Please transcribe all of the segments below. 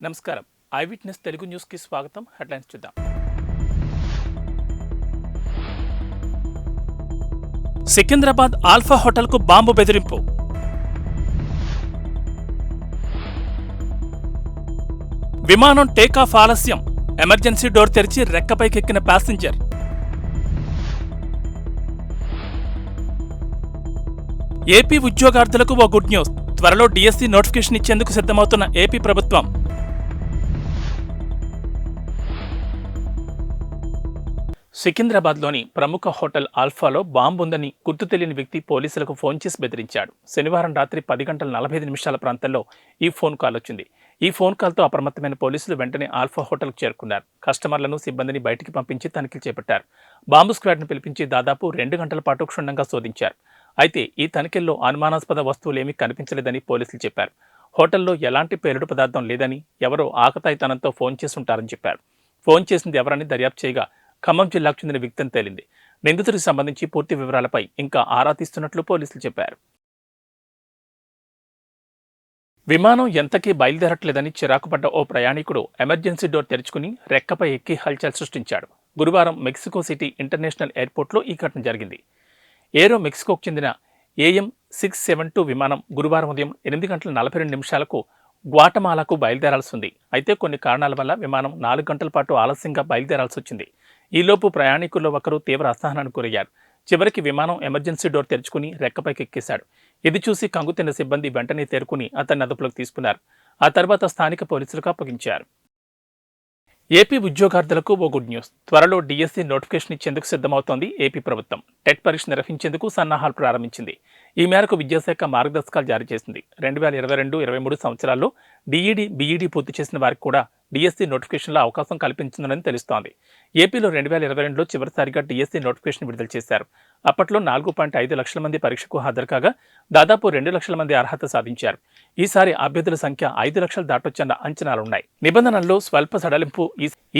నమస్కారం. I witness Telugu న్యూస్కి స్వాగతం. హెడ్లైన్స్ చూద్దాం. సికింద్రాబాద్ ఆల్ఫా హోటల్కు బాంబు బెదిరింపు. విమానం టేకాఫ్ ఆలస్యం. ఎమర్జెన్సీ డోర్ తెరిచి రెక్కపైకెక్కిన ప్యాసింజర్. ఏపీ ఉద్యోగార్థులకు ఓ గుడ్ న్యూస్. త్వరలో డిఎస్సి నోటిఫికేషన్ ఇచ్చేందుకు సిద్ధమవుతున్న ఏపీ ప్రభుత్వం. సికింద్రాబాద్లోని ప్రముఖ హోటల్ ఆల్ఫాలో బాంబు ఉందని గుర్తు తెలియని వ్యక్తి పోలీసులకు ఫోన్ చేసి బెదిరించాడు. శనివారం రాత్రి 10:45 ప్రాంతంలో ఈ ఫోన్ కాల్ వచ్చింది. ఈ ఫోన్ కాల్తో అప్రమత్తమైన పోలీసులు వెంటనే ఆల్ఫా హోటల్కు చేరుకున్నారు. కస్టమర్లను, సిబ్బందిని బయటికి పంపించి తనిఖీలు చేపట్టారు. బాంబు స్క్వాడ్ను పిలిపించి దాదాపు 2 గంటల పాటు క్షుణ్ణంగా శోధించారు. అయితే ఈ తనిఖీల్లో అనుమానాస్పద వస్తువులేమీ కనిపించలేదని పోలీసులు చెప్పారు. హోటల్లో ఎలాంటి పేలుడు పదార్థం లేదని, ఎవరో ఆకతాయితనంతో ఫోన్ చేసుంటారని చెప్పారు. ఫోన్ చేసింది ఎవరని దర్యాప్తు చేయగా ఖమ్మం జిల్లాకు చెందిన వ్యక్తి అని తేలింది. నిందితుడికి సంబంధించి పూర్తి వివరాలపై ఇంకా ఆరా తీస్తున్నట్లు పోలీసులు చెప్పారు. విమానం ఎంతకీ బయలుదేరట్లేదని చిరాకుపడ్డ ఓ ప్రయాణికుడు ఎమర్జెన్సీ డోర్ తెరుచుకుని రెక్కపై ఎక్కి హల్చల్ సృష్టించాడు. గురువారం మెక్సికో సిటీ ఇంటర్నేషనల్ ఎయిర్పోర్ట్లో ఈ ఘటన జరిగింది. ఏరో మెక్సికోకు చెందిన ఏఎం 672 విమానం గురువారం ఉదయం 8:42 గ్వాటమాలాకు బయలుదేరాల్సి ఉంది. అయితే కొన్ని కారణాల వల్ల విమానం 4 గంటల పాటు ఆలస్యంగా బయలుదేరాల్సి వచ్చింది. ఈలోపు ప్రయాణికుల్లో ఒకరు తీవ్ర అసహనానికి గురయ్యారు. చివరికి విమానం ఎమర్జెన్సీ డోర్ తెరుచుకుని రెక్కపైకి ఎక్కేశాడు. ఇది చూసి కంగుతిన్న సిబ్బంది వెంటనే తేరుకుని అతన్ని అదుపులోకి తీసుకున్నారు. ఆ తర్వాత స్థానిక పోలీసులకు అప్పగించారు. ఏపీ ఉద్యోగార్థులకు ఓ గుడ్ న్యూస్. త్వరలో డిఎస్సి నోటిఫికేషన్ ఇచ్చేందుకు సిద్ధమవుతోంది ఏపీ ప్రభుత్వం. టెట్ పరీక్ష నిర్వహించేందుకు సన్నాహాలు ప్రారంభించింది. ఈ మేరకు విద్యాశాఖ మార్గదర్శకాలు జారీ చేసింది. 2022-23 సంవత్సరాల్లో డిఈడి, బీఈడి పూర్తి చేసిన వారికి కూడా డిఎస్సి నోటిఫికేషన్లో అవకాశం కల్పించిందని తెలుస్తోంది. ఏపీలో 2022లో చివరిసారిగా డిఎస్సి నోటిఫికేషన్ విడుదల చేశారు. అప్పట్లో 4.5 లక్షల మంది పరీక్షకు హాజరు కాగా దాదాపు 2 లక్షల మంది అర్హత సాధించారు. ఈసారి అభ్యర్థుల సంఖ్య 5 లక్షలు దాటొచ్చన్న అంచనాలున్నాయి. నిబంధనల్లో స్వల్ప సడలింపు.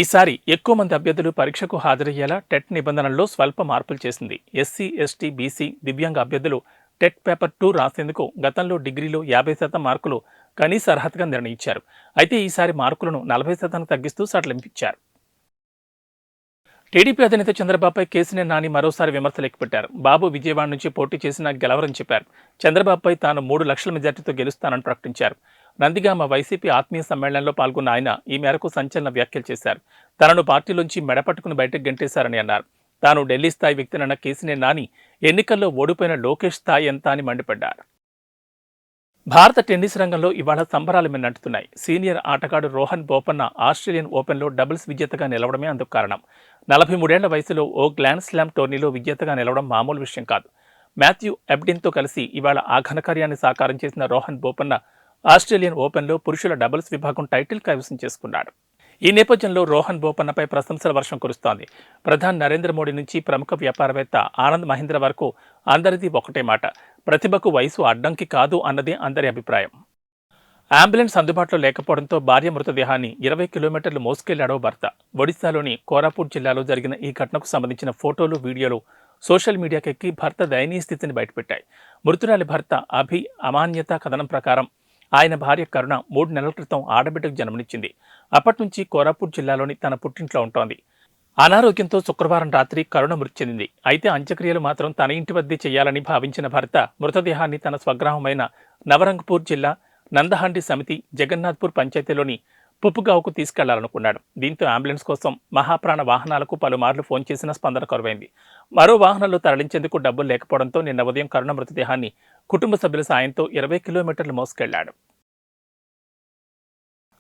ఈసారి ఎక్కువ మంది అభ్యర్థులు పరీక్షకు హాజరయ్యేలా టెట్ నిబంధనల్లో స్వల్ప మార్పులు చేసింది. ఎస్సీ, ఎస్టీ, బీసీ, దివ్యాంగ అభ్యర్థులు టెట్ పేపర్ 2 రాసేందుకు గతంలో డిగ్రీలో 50% మార్కులు కనీస అర్హతగా నిర్ణయించారు. అయితే ఈసారి మార్కులను 40% తగ్గిస్తూ సడలింపించారు. టీడీపీ అధినేత చంద్రబాబుపై కేసీఆర్ నాని మరోసారి విమర్శలు ఎక్కుపెట్టారు. బాబు విజయవాడ నుంచి పోటీ చేసినా గెలవరని చెప్పారు. చంద్రబాబుపై తాను 3 లక్షల మెజార్టీతో గెలుస్తానని ప్రకటించారు. నందిగామ వైసీపీ ఆత్మీయ సమ్మేళనంలో పాల్గొన్న ఆయన ఈ మేరకు సంచలన వ్యాఖ్యలు చేశారు. తనను పార్టీలోంచి మెడపట్టుకుని బయటకు గెంటేశారని అన్నారు. తాను ఢిల్లీ స్థాయి వ్యక్తినన్న కేసీఆర్ నాని ఎన్నికల్లో ఓడిపోయిన లోకేష్ స్థాయి ఎంత అని మండిపడ్డారు. భారత టెన్నిస్ రంగంలో ఇవాళ సంబరాలు మిన్నంటున్నాయి. సీనియర్ ఆటగాడు రోహన్ బోపన్న ఆస్ట్రేలియన్ ఓపెన్లో డబుల్స్ విజేతగా నిలవడమే అందుకు కారణం. 43 ఏళ్ల వయసులో ఓ గ్రాండ్ స్లామ్ టోర్నీలో విజేతగా నిలవడం మామూలు విషయం కాదు. మాథ్యూ ఎబ్డిన్తో కలిసి ఇవాళ ఆ ఘనకార్యాన్ని సాకారం చేసిన రోహన్ బోపన్న ఆస్ట్రేలియన్ ఓపెన్లో పురుషుల డబుల్స్ విభాగం టైటిల్ కైవసం చేసుకున్నాడు. ఈ నేపథ్యంలో రోహన్ బోపన్నపై ప్రశంసల వర్షం కురుస్తోంది. ప్రధాని నరేంద్ర మోడీ నుంచి ప్రముఖ వ్యాపారవేత్త ఆనంద్ మహీంద్ర వరకు అందరిది ఒకటే మాట, ప్రతిభకు వయసు అడ్డంకి కాదు అన్నదే అందరి అభిప్రాయం. అంబులెన్స్ అందుబాటులో లేకపోవడంతో భార్య మృతదేహాన్ని 20 కిలోమీటర్లు మోసుకెళ్లాడో భర్త. ఒడిశాలోని కోరాపుట్ జిల్లాలో జరిగిన ఈ ఘటనకు సంబంధించిన ఫోటోలు, వీడియోలు సోషల్ మీడియాకెక్కి భర్త దయనీయ స్థితిని బయటపెట్టాయి. మృతురాలి భర్త అభి అమాన్యత కథనం ప్రకారం ఆయన భార్య కరుణ 3 నెలల క్రితం ఆడబిడ్డకు జన్మనిచ్చింది. అప్పటి నుంచి కోరాపుట్ జిల్లాలోని తన పుట్టింట్లో ఉంటోంది. అనారోగ్యంతో శుక్రవారం రాత్రి కరుణ మృతి చెందింది. అయితే అంత్యక్రియలు మాత్రం తన ఇంటి వద్దే చేయాలని భావించిన భర్త మృతదేహాన్ని తన స్వగ్రామమైన నవరంగపూర్ జిల్లా నందహండి సమితి జగన్నాథ్పూర్ పంచాయతీలోని పుప్పుగావుకు తీసుకెళ్లాలనుకున్నాడు. దీంతో అంబులెన్స్ కోసం మహాప్రాణ వాహనాలకు పలుమార్లు ఫోన్ చేసిన స్పందన కరువైంది. మరో వాహనంలో తరలించేందుకు డబ్బులు లేకపోవడంతో నిన్న ఉదయం కరుణ మృతదేహాన్ని కుటుంబ సభ్యుల సాయంతో 20 కిలోమీటర్లు మోసుకెళ్లాడు.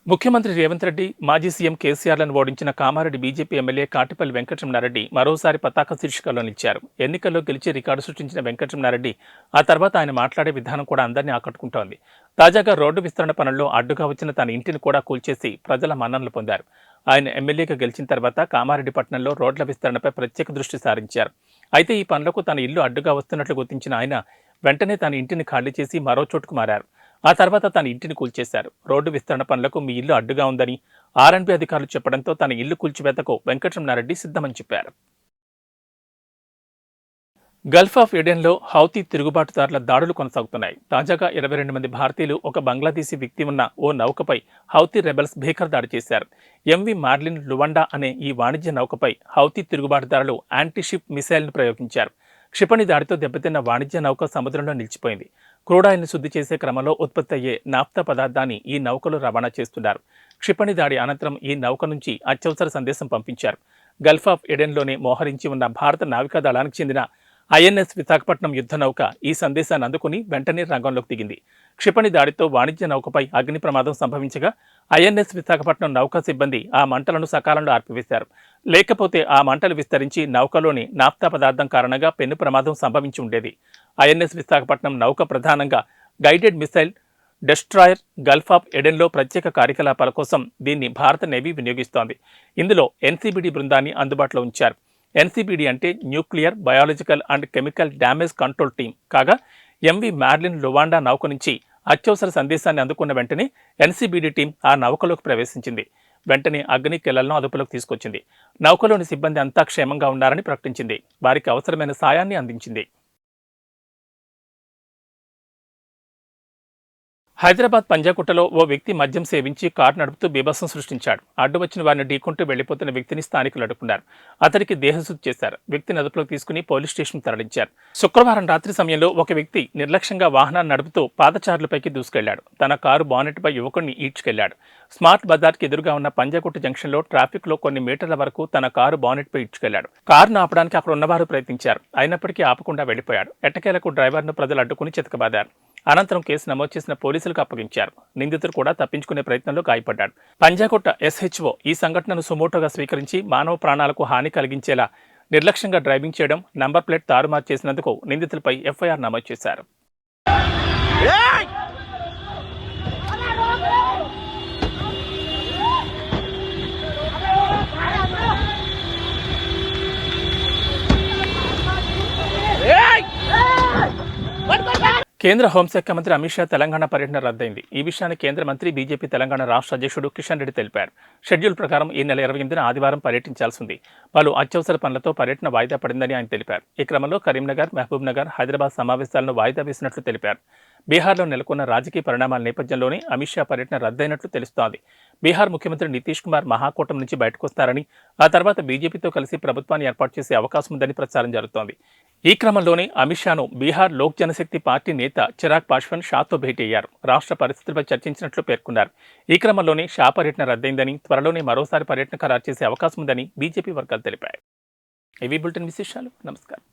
ముఖ్యమంత్రి రేవంత్ రెడ్డి, మాజీ సీఎం కేసీఆర్లను ఓడించిన కామారెడ్డి బీజేపీ ఎమ్మెల్యే కాటిపల్లి వెంకటరమణారెడ్డి మరోసారి పతాక శీర్షికల్లో నిలిచారు. ఎన్నికల్లో గెలిచి రికార్డు సృష్టించిన వెంకటరమణారెడ్డి ఆ తర్వాత ఆయన మాట్లాడే విధానం కూడా అందరినీ ఆకట్టుకుంటోంది. తాజాగా రోడ్డు విస్తరణ పనుల్లో అడ్డుగా వచ్చిన తన ఇంటిని కూడా కూల్చేసి ప్రజల మన్ననలు పొందారు. ఆయన ఎమ్మెల్యేగా గెలిచిన తర్వాత కామారెడ్డి పట్టణంలో రోడ్ల విస్తరణపై ప్రత్యేక దృష్టి సారించారు. అయితే ఈ పనులకు తన ఇల్లు అడ్డుగా వస్తున్నట్లు గుర్తించిన ఆయన వెంటనే తన ఇంటిని ఖాళీ చేసి మరో చోటుకు మారారు. ఆ తర్వాత తన ఇంటిని కూల్చేశారు. రోడ్డు విస్తరణ పనులకు మీ ఇల్లు అడ్డుగా ఉందని ఆర్ఎండ్బీ అధికారులు చెప్పడంతో తన ఇల్లు కూల్చివేతకు వెంకటరమణారెడ్డి సిద్ధమని చెప్పారు. గల్ఫ్ ఆఫ్ ఎడెన్లో హౌతీ తిరుగుబాటుదారుల దాడులు కొనసాగుతున్నాయి. తాజాగా 22 మంది భారతీయులు, ఒక బంగ్లాదేశీ వ్యక్తి ఉన్న ఓ నౌకపై హౌతీ రెబెల్స్ భీకర దాడి చేశారు. ఎంవి మార్లిన్ లువండా అనే ఈ వాణిజ్య నౌకపై హౌతీ తిరుగుబాటుదారులు యాంటీషిప్ మిసైల్ను ప్రయోగించారు. క్షిపణి దాడితో దెబ్బతిన్న వాణిజ్య నౌక సముద్రంలో నిలిచిపోయింది. క్రూడాయిల్ని శుద్ధి చేసే క్రమంలో ఉత్పత్తి అయ్యే నాఫ్తా పదార్థాన్ని ఈ నౌకలు రవాణా చేస్తున్నారు. క్షిపణి దాడి అనంతరం ఈ నౌక నుంచి అత్యవసర సందేశం పంపించారు. గల్ఫ్ ఆఫ్ ఎడెన్లోనే మోహరించి ఉన్న భారత నావికా దళానికి చెందిన ఐఎన్ఎస్ విశాఖపట్నం యుద్ధ నౌక ఈ సందేశాన్ని అందుకుని వెంటనే రంగంలోకి దిగింది. క్షిపణి దాడితో వాణిజ్య నౌకపై అగ్ని ప్రమాదం సంభవించగా ఐఎన్ఎస్ విశాఖపట్నం నౌకా సిబ్బంది ఆ మంటలను సకాలంలో ఆర్పివేశారు. లేకపోతే ఆ మంటలు విస్తరించి నౌకలోని నాఫ్తా పదార్థం కారణంగా పెను ప్రమాదం సంభవించి ఉండేది. ఐఎన్ఎస్ విశాఖపట్నం నౌక ప్రధానంగా guided missile destroyer. Gulf of ఎడెన్లో ప్రత్యేక కార్యకలాపాల కోసం దీన్ని భారత నేవీ వినియోగిస్తోంది. ఇందులో ఎన్సీబీడీ బృందాన్ని అందుబాటులో ఉంచారు. ఎన్సీబీడీ అంటే nuclear, biological and chemical damage control team కాగా, ఎంవి మార్లిన్ లువాండా నౌక నుంచి అత్యవసర సందేశాన్ని అందుకున్న వెంటనే ఎన్సీబీడీ టీం ఆ నౌకలోకి ప్రవేశించింది. వెంటనే అగ్ని కెళ్లను అదుపులోకి తీసుకొచ్చింది. నౌకలోని సిబ్బంది అంతా క్షేమంగా ఉన్నారని ప్రకటించింది. వారికి అవసరమైన సాయాన్ని అందించింది. హైదరాబాద్ పంజాగుట్టలో ఓ వ్యక్తి మద్యం సేవించి కారు నడుపుతూ బీభత్సం సృష్టించాడు. అడ్డు వచ్చిన వారిని ఢీకొంటూ వెళ్లిపోతున్న వ్యక్తిని స్థానికులు అడ్డుకున్నారు. అతనికి దేహశుద్ధి చేశారు. వ్యక్తిని అదుపులోకి తీసుకుని పోలీస్ స్టేషన్ తరలించారు. శుక్రవారం రాత్రి సమయంలో ఒక వ్యక్తి నిర్లక్ష్యంగా వాహనాన్ని నడుపుతూ పాదచారులపైకి దూసుకెళ్లాడు. తన కారు బానెట్పై యువకుడిని ఈడ్చుకెళ్లాడు. స్మార్ట్ బజార్కి ఎదురుగా ఉన్న పంజాగుట్ట జంక్షన్లో ట్రాఫిక్లో కొన్ని మీటర్ల వరకు తన కారు బానెట్పై ఈడ్చుకెళ్లాడు. కారును ఆపడానికి అక్కడ ఉన్నవారు ప్రయత్నించారు. అయినప్పటికీ ఆపకుండా వెళ్లిపోయాడు. ఎట్టకేలకు డ్రైవర్ను ప్రజలు అడ్డుకుని చితకబాదారు. అనంతరం కేసు నమోదు చేసిన పోలీసులకు అప్పగించారు. నిందితుడు కూడా తప్పించుకునే ప్రయత్నంలో గాయపడ్డాడు. పంజాగుట్ట ఎస్హెచ్ఓ ఈ సంఘటనను సుమోటోగా స్వీకరించి మానవ ప్రాణాలకు హాని కలిగించేలా నిర్లక్ష్యంగా డ్రైవింగ్ చేయడం, నంబర్ ప్లేట్ తారుమారు చేసినందుకు నిందితులపై ఎఫ్ఐఆర్ నమోదు చేశారు. కేంద్ర హోంశాఖ మంత్రి అమిత్ షా తెలంగాణ పర్యటన రద్దయింది. ఈ విషయాన్ని కేంద్ర మంత్రి, బీజేపీ తెలంగాణ రాష్ట్ర అధ్యక్షుడు కిషన్ రెడ్డి తెలిపారు. షెడ్యూల్ ప్రకారం ఈ నెల 28న ఆదివారం పర్యటించాల్సి ఉంది. పలు అత్యవసర పనులతో పర్యటన వాయిదా పడిందని ఆయన తెలిపారు. ఈ క్రమంలో కరీంనగర్, మహబూబ్ నగర్, హైదరాబాద్ సమావేశాలను వాయిదా వేసినట్లు తెలిపారు. బీహార్లో నెలకొన్న రాజకీయ పరిణామాల నేపథ్యంలోనే అమిత్ షా పర్యటన రద్దయినట్లు తెలుస్తోంది. బీహార్ ముఖ్యమంత్రి నితీష్ కుమార్ మహాకూటమి నుంచి బయటకొస్తారని, ఆ తర్వాత బీజేపీతో కలిసి ప్రభుత్వాన్ని ఏర్పాటు చేసే అవకాశం ఉందని ప్రచారం జరుగుతోంది. ఈ క్రమంలోనే అమిత్ షాను బీహార్ లోక్ జనశక్తి పార్టీ నేత చిరాగ్ పాస్వాన్ షాతో భేటీ అయ్యారు. రాష్ట్ర పరిస్థితులపై చర్చించినట్లు పేర్కొన్నారు. ఈ క్రమంలోనే షా పర్యటన రద్దయిందని, త్వరలోనే మరోసారి పర్యటన ఖరారు చేసే అవకాశం ఉందని బీజేపీ వర్గాలు తెలిపాయి. ఇవి బులెటిన్ విశేషాలు. నమస్కారం.